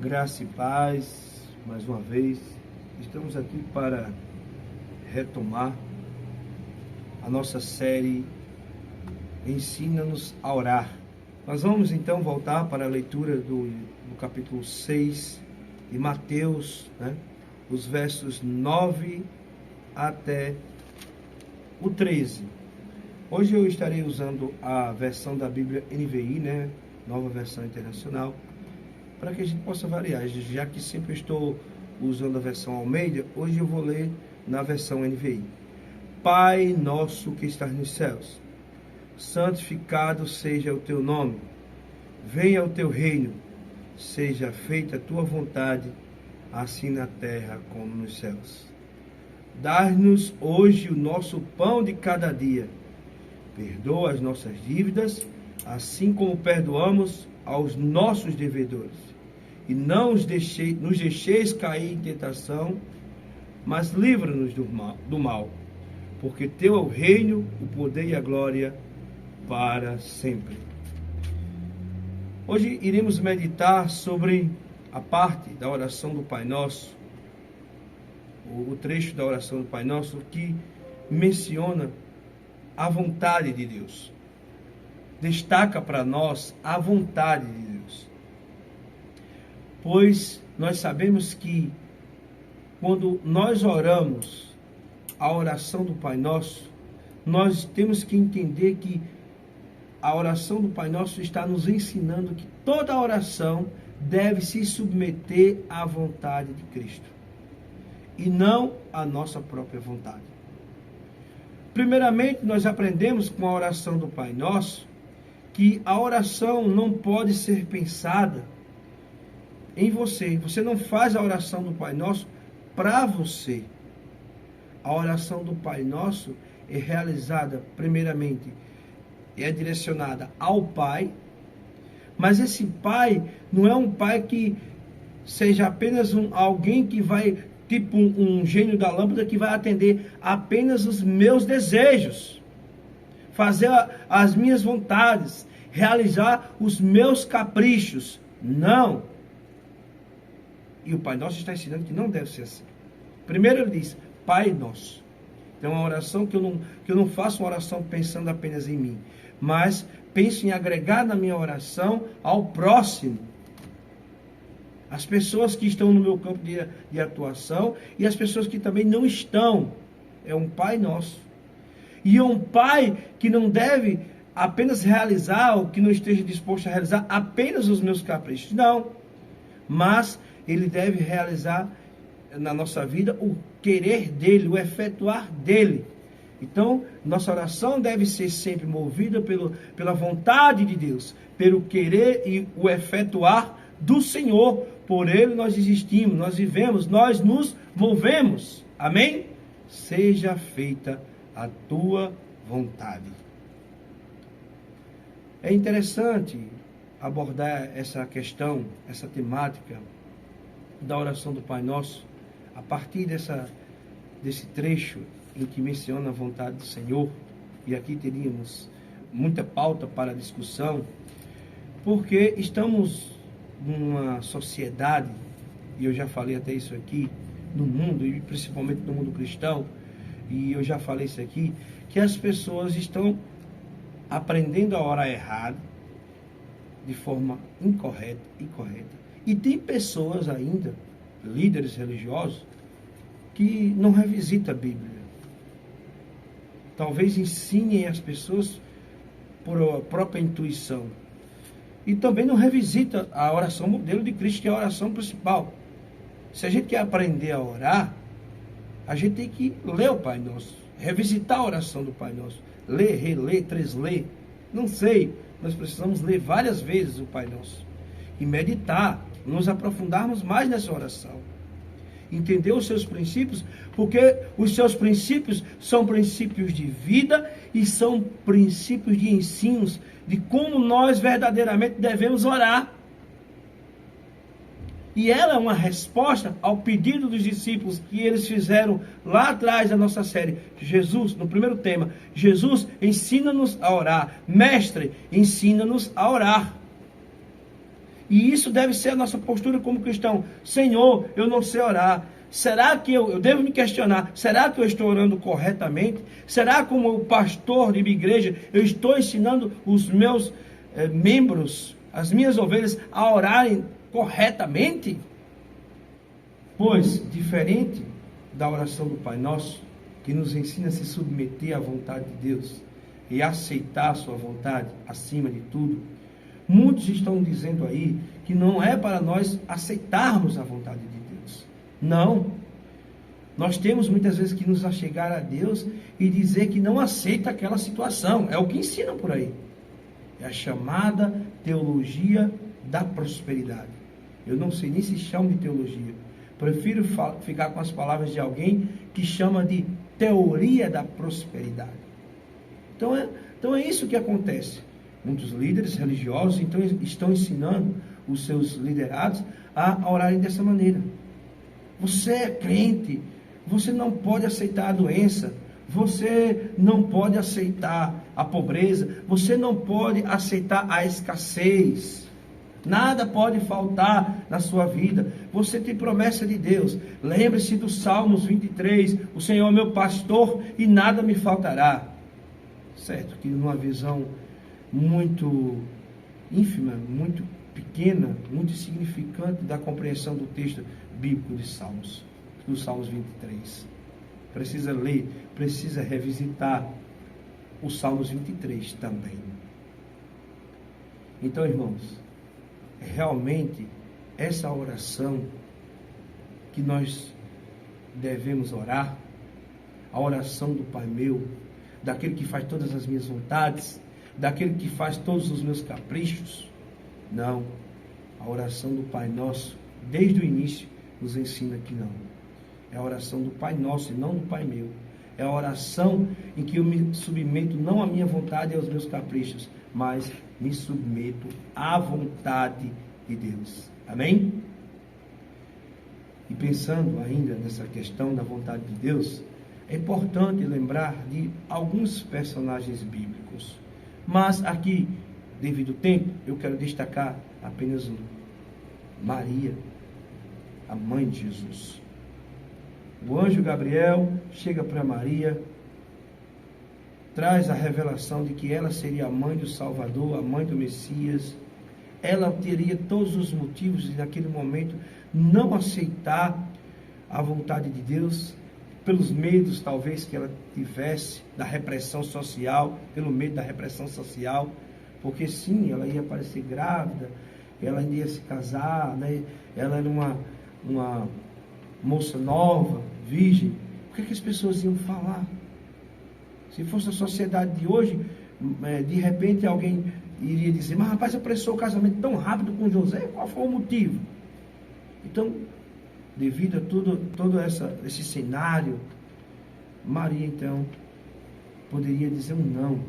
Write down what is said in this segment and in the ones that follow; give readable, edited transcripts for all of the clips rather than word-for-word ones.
Graça e paz, mais uma vez, estamos aqui para retomar a nossa série Ensina-nos a Orar. Nós vamos então voltar para a leitura do capítulo 6 de Mateus, os versos 9 até o 13. Hoje eu estarei usando a versão da Bíblia NVI, Nova Versão Internacional, para que a gente possa variar. Já que sempre estou usando a versão Almeida, hoje eu vou ler na versão NVI. Pai nosso que estás nos céus, santificado seja o teu nome. Venha o teu reino, seja feita a tua vontade, assim na terra como nos céus. Dá-nos hoje o nosso pão de cada dia. Perdoa as nossas dívidas, assim como perdoamos aos nossos devedores. E não nos deixeis cair em tentação, mas livra-nos do mal. Porque teu é o reino, o poder e a glória para sempre. Hoje iremos meditar sobre a parte da oração do Pai Nosso, o trecho da oração do Pai Nosso que menciona a vontade de Deus. Destaca para nós a vontade de Deus. Pois nós sabemos que quando nós oramos a oração do Pai Nosso, nós temos que entender que a oração do Pai Nosso está nos ensinando que toda oração deve se submeter à vontade de Cristo e não à nossa própria vontade. Primeiramente, nós aprendemos com a oração do Pai Nosso que a oração não pode ser pensada em você. Você não faz a oração do Pai Nosso para você. A oração do Pai Nosso é realizada, primeiramente, é direcionada ao Pai, mas esse Pai não é um Pai que seja apenas alguém que vai, tipo um gênio da lâmpada, que vai atender apenas os meus desejos, fazer as minhas vontades, realizar os meus caprichos. Não. E o Pai Nosso está ensinando que não deve ser assim. Primeiro ele diz, Pai Nosso. Então é uma oração que eu não faço uma oração pensando apenas em mim, mas penso em agregar na minha oração ao próximo. As pessoas que estão no meu campo de atuação e as pessoas que também não estão. É um Pai Nosso. E é um Pai que não deve apenas realizar, ou que não esteja disposto a realizar apenas os meus caprichos. Não. Mas Ele deve realizar na nossa vida o querer dEle, o efetuar dEle. Então, nossa oração deve ser sempre movida pela vontade de Deus, pelo querer e o efetuar do Senhor. Por Ele nós existimos, nós vivemos, nós nos movemos. Amém? Seja feita a tua vontade. É interessante abordar essa questão, essa temática da oração do Pai Nosso, a partir desse trecho em que menciona a vontade do Senhor. E aqui teríamos muita pauta para discussão, porque estamos numa sociedade, e eu já falei até isso aqui, no mundo, e principalmente no mundo cristão, e eu já falei isso aqui, que as pessoas estão aprendendo a orar errado, de forma incorreta. E tem pessoas ainda, líderes religiosos, que não revisitam a Bíblia. Talvez ensinem as pessoas por a própria intuição. E também não revisita a oração modelo de Cristo, que é a oração principal. Se a gente quer aprender a orar, a gente tem que ler o Pai Nosso, revisitar a oração do Pai Nosso, ler, reler, tresler, não sei, nós precisamos ler várias vezes o Pai Nosso e meditar, nos aprofundarmos mais nessa oração, entender os seus princípios, porque os seus princípios são princípios de vida e são princípios de ensinos de como nós verdadeiramente devemos orar. E ela é uma resposta ao pedido dos discípulos que eles fizeram lá atrás da nossa série. Jesus, no primeiro tema, Jesus, ensina-nos a orar. Mestre, ensina-nos a orar. E isso deve ser a nossa postura como cristão. Senhor, eu não sei orar. Será que eu devo me questionar? Será que eu estou orando corretamente? Será que, como pastor de minha igreja, eu estou ensinando os meus membros, as minhas ovelhas, a orarem corretamente? Pois, diferente da oração do Pai Nosso, que nos ensina a se submeter à vontade de Deus e aceitar a sua vontade acima de tudo, muitos estão dizendo aí que não é para nós aceitarmos a vontade de Deus. Não. Nós temos muitas vezes que nos achegar a Deus e dizer que não aceita aquela situação. É o que ensinam por aí. É a chamada teologia da prosperidade. Eu não sei nem se chama de teologia. Prefiro ficar com as palavras de alguém que chama de teoria da prosperidade. Então é isso que acontece. Muitos líderes religiosos então estão ensinando os seus liderados a orarem dessa maneira. Você é crente, você não pode aceitar a doença, você não pode aceitar a pobreza, você não pode aceitar a escassez. Nada pode faltar na sua vida. Você tem promessa de Deus. Lembre-se dos Salmos 23. O Senhor é meu pastor e nada me faltará. Certo, que numa visão muito ínfima, muito pequena, muito insignificante da compreensão do texto bíblico de Salmos, dos Salmos 23. Precisa ler, precisa revisitar os Salmos 23 também. Então, irmãos, realmente essa oração que nós devemos orar, a oração do Pai meu, daquele que faz todas as minhas vontades, daquele que faz todos os meus caprichos. Não, a oração do Pai Nosso, desde o início, nos ensina que não. É a oração do Pai Nosso e não do Pai meu. É a oração em que eu me submeto não à minha vontade e aos meus caprichos, mas me submeto à vontade de Deus. Amém? E pensando ainda nessa questão da vontade de Deus, é importante lembrar de alguns personagens bíblicos. Mas aqui, devido ao tempo, eu quero destacar apenas um. Maria, a mãe de Jesus. O anjo Gabriel chega para Maria, traz a revelação de que ela seria a mãe do Salvador, a mãe do Messias. Ela teria todos os motivos de, naquele momento, não aceitar a vontade de Deus, pelos medos, talvez, que ela tivesse da repressão social, pelo medo da repressão social, porque sim, ela ia aparecer grávida, ela ia se casar, né? Ela era uma moça nova, virgem. O que as pessoas iam falar? Se fosse a sociedade de hoje, de repente alguém iria dizer, mas rapaz, apressou o casamento tão rápido com José, qual foi o motivo? Então, devido a todo esse cenário, Maria então poderia dizer um não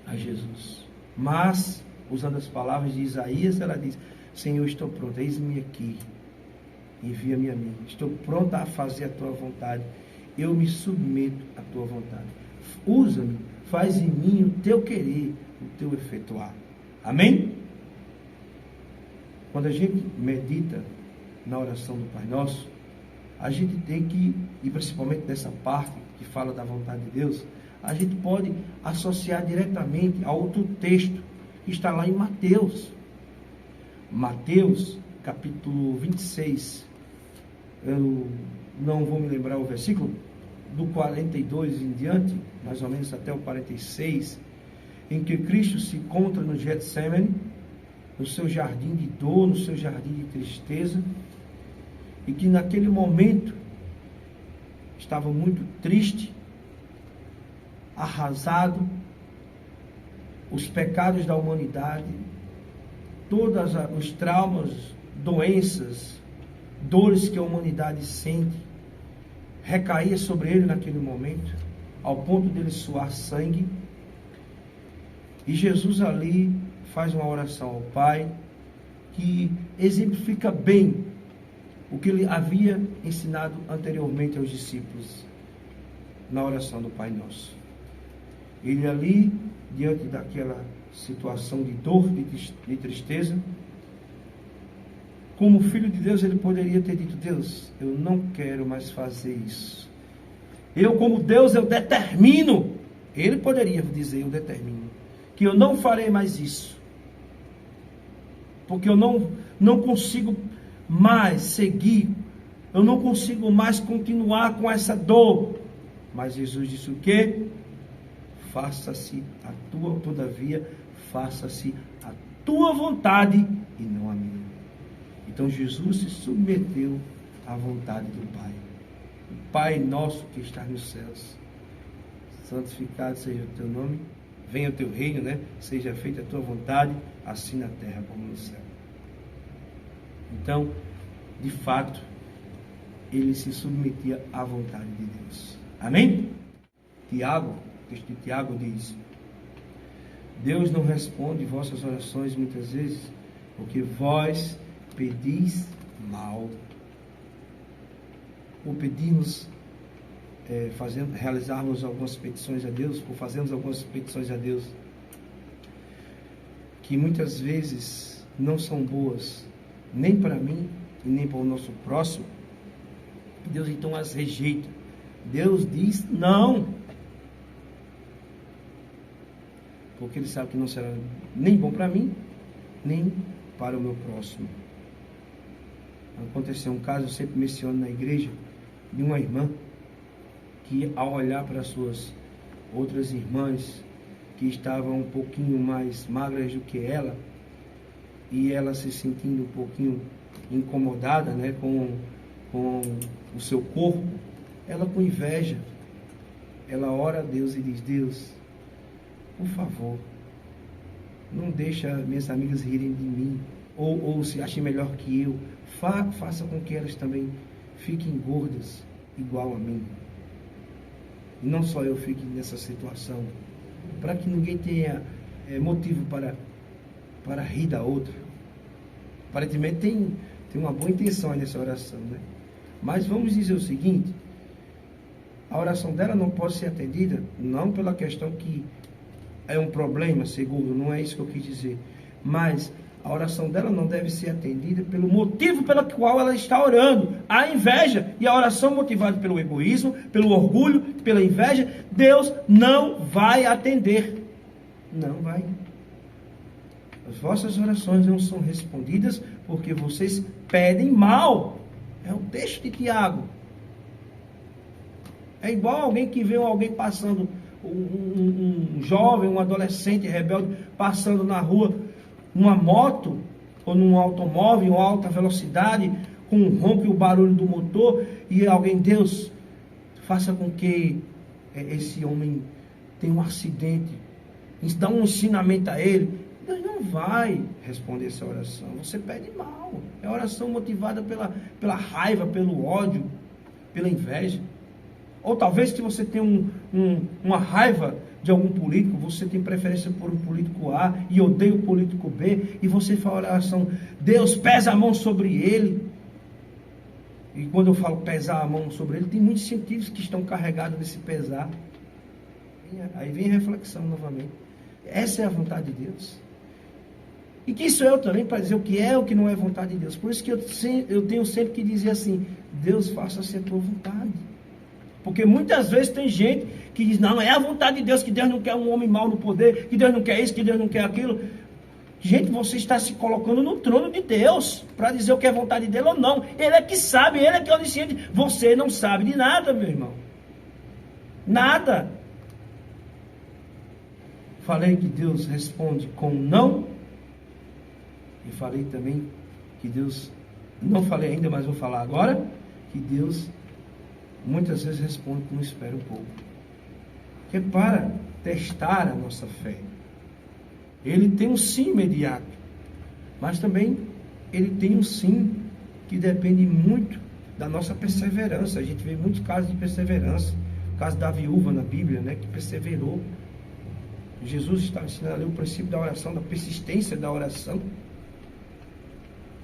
a Jesus. Mas, usando as palavras de Isaías, ela diz, Senhor, estou pronta, eis-me aqui, envia-me a mim, estou pronta a fazer a tua vontade, eu me submeto à tua vontade, usa-me, faz em mim o teu querer, o teu efetuar. Amém? Quando a gente medita na oração do Pai Nosso, a gente tem que, e principalmente nessa parte que fala da vontade de Deus, a gente pode associar diretamente a outro texto que está lá em Mateus. Mateus, capítulo 26. Eu não vou me lembrar o versículo, do 42 em diante, mais ou menos até o 46, em que Cristo se encontra no Getsemane, no seu jardim de dor, no seu jardim de tristeza, e que naquele momento estava muito triste, arrasado, os pecados da humanidade, todos os traumas, doenças, dores que a humanidade sente, recaía sobre ele naquele momento, ao ponto dele suar sangue. E Jesus ali faz uma oração ao Pai, que exemplifica bem o que ele havia ensinado anteriormente aos discípulos, na oração do Pai Nosso. Ele ali, diante daquela situação de dor, de tristeza, como filho de Deus, ele poderia ter dito: Deus, eu não quero mais fazer isso. Eu, como Deus, eu determino. Ele poderia dizer: eu determino que eu não farei mais isso, porque eu não consigo mais seguir, eu não consigo mais continuar com essa dor. Mas Jesus disse o quê? Faça-se a tua, todavia, faça-se a tua vontade e não a minha. Então Jesus se submeteu à vontade do Pai. O Pai nosso que está nos céus, santificado seja o teu nome, venha o teu reino, né? Seja feita a tua vontade, assim na terra como no céu. Então, de fato, ele se submetia à vontade de Deus. Amém? Tiago, o texto de Tiago diz: Deus não responde vossas orações muitas vezes, porque vós pedis mal. Ou pedimos, realizarmos algumas petições a Deus, ou fazemos algumas petições a Deus, que muitas vezes não são boas, nem para mim, e nem para o nosso próximo. Deus então as rejeita. Deus diz não, porque Ele sabe que não será nem bom para mim, nem para o meu próximo. Aconteceu um caso, eu sempre menciono na igreja, de uma irmã que, ao olhar para suas outras irmãs que estavam um pouquinho mais magras do que ela, e ela se sentindo um pouquinho incomodada, né, com o seu corpo, ela, com inveja, ela ora a Deus e diz: Deus, por favor, não deixa minhas amigas rirem de mim, ou se achem melhor que eu. Faça com que elas também fiquem gordas, igual a mim. E não só eu fique nessa situação, para que ninguém tenha motivo para rir da outra. Aparentemente tem uma boa intenção aí nessa oração, né? Mas vamos dizer o seguinte: a oração dela não pode ser atendida, não pela questão que é um problema ser gordo, não é isso que eu quis dizer, mas a oração dela não deve ser atendida pelo motivo pelo qual ela está orando, a inveja. E a oração motivada pelo egoísmo, pelo orgulho, pela inveja, Deus não vai atender. Não vai. As vossas orações não são respondidas porque vocês pedem mal. É o texto de Tiago. É igual alguém que vê alguém passando, um jovem, um adolescente rebelde passando na rua, numa moto ou num automóvel em alta velocidade, com um ronco e o barulho do motor, e alguém: Deus, faça com que esse homem tenha um acidente, dá um ensinamento a ele. Deus não vai responder essa oração. Você pede mal. É oração motivada pela raiva, pelo ódio, pela inveja. Ou talvez que você tenha uma raiva de algum político, você tem preferência por um político A e odeia o político B, e você faz a oração: Deus, pesa a mão sobre ele. E quando eu falo pesar a mão sobre ele, tem muitos sentidos que estão carregados desse pesar. Aí vem a reflexão novamente. Essa é a vontade de Deus. E quem sou eu também para dizer o que é ou o que não é vontade de Deus? Por isso que eu tenho sempre que dizer assim: Deus, faça-se a tua vontade. Porque muitas vezes tem gente que diz: não, é a vontade de Deus, que Deus não quer um homem mau no poder, que Deus não quer isso, que Deus não quer aquilo. Gente, você está se colocando no trono de Deus para dizer o que é vontade dele ou não. Ele é que sabe, ele é que é onisciente. Você não sabe de nada, meu irmão. Nada. Falei que Deus responde com não. E falei também que Deus, não falei ainda, mas vou falar agora, que Deus muitas vezes responde com espera um pouco. Que é para testar a nossa fé. Ele tem um sim imediato, mas também ele tem um sim que depende muito da nossa perseverança. A gente vê muitos casos de perseverança. O caso da viúva na Bíblia, né, que perseverou. Jesus está ensinando ali o princípio da oração, da persistência da oração.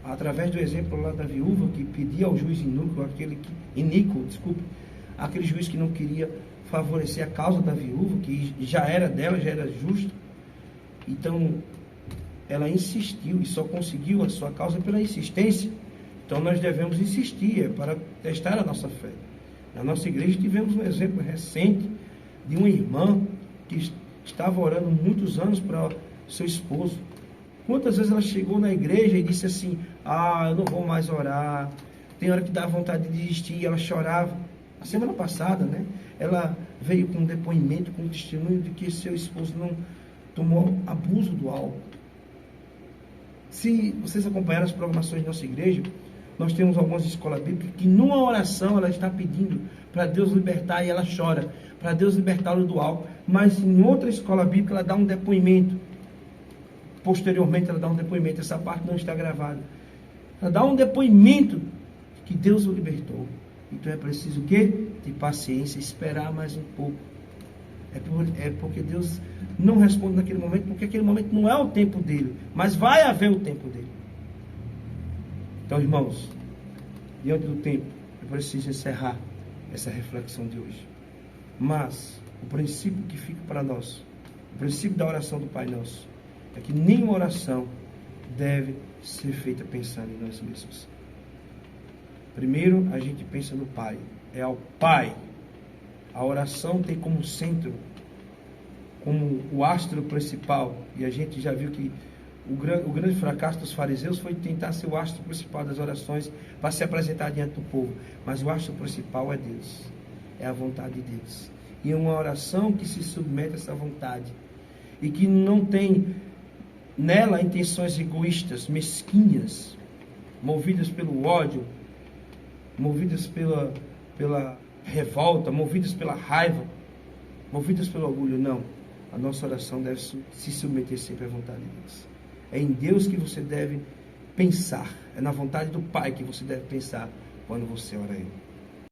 Através do exemplo lá da viúva que pedia ao juiz iníquo, aquele juiz que não queria favorecer a causa da viúva, que já era dela, já era justo. Então, ela insistiu e só conseguiu a sua causa pela insistência. Então nós devemos insistir para testar a nossa fé. Na nossa igreja tivemos um exemplo recente de uma irmã que estava orando muitos anos para seu esposo. Quantas vezes ela chegou na igreja e disse assim: eu não vou mais orar, tem hora que dá vontade de desistir, e ela chorava. A semana passada, né, ela veio com um depoimento, com um testemunho de que seu esposo não tomou abuso do álcool. Se vocês acompanharam as programações da nossa igreja, nós temos algumas escolas bíblicas que numa oração ela está pedindo para Deus libertar e ela chora, para Deus libertá-lo do álcool. Mas em outra escola bíblica ela dá um depoimento. Posteriormente ela dá um depoimento, essa parte não está gravada. Ela dá um depoimento que Deus o libertou. Então é preciso o quê? Ter paciência, esperar mais um pouco. É porque Deus não responde naquele momento, porque aquele momento não é o tempo dele, mas vai haver o tempo dele. Então, irmãos, diante do tempo, eu preciso encerrar essa reflexão de hoje. Mas o princípio que fica para nós, o princípio da oração do Pai Nosso, é que nenhuma oração deve ser feita pensando em nós mesmos. Primeiro, a gente pensa no Pai. É ao Pai. A oração tem como centro, como o astro principal. E a gente já viu que o grande fracasso dos fariseus foi tentar ser o astro principal das orações para se apresentar diante do povo. Mas o astro principal é Deus. É a vontade de Deus. E é uma oração que se submete a essa vontade. E que não tem nela intenções egoístas, mesquinhas, movidas pelo ódio, movidas pela revolta, movidas pela raiva, movidas pelo orgulho. Não. A nossa oração deve se submeter sempre à vontade de Deus. É em Deus que você deve pensar. É na vontade do Pai que você deve pensar quando você ora a Ele.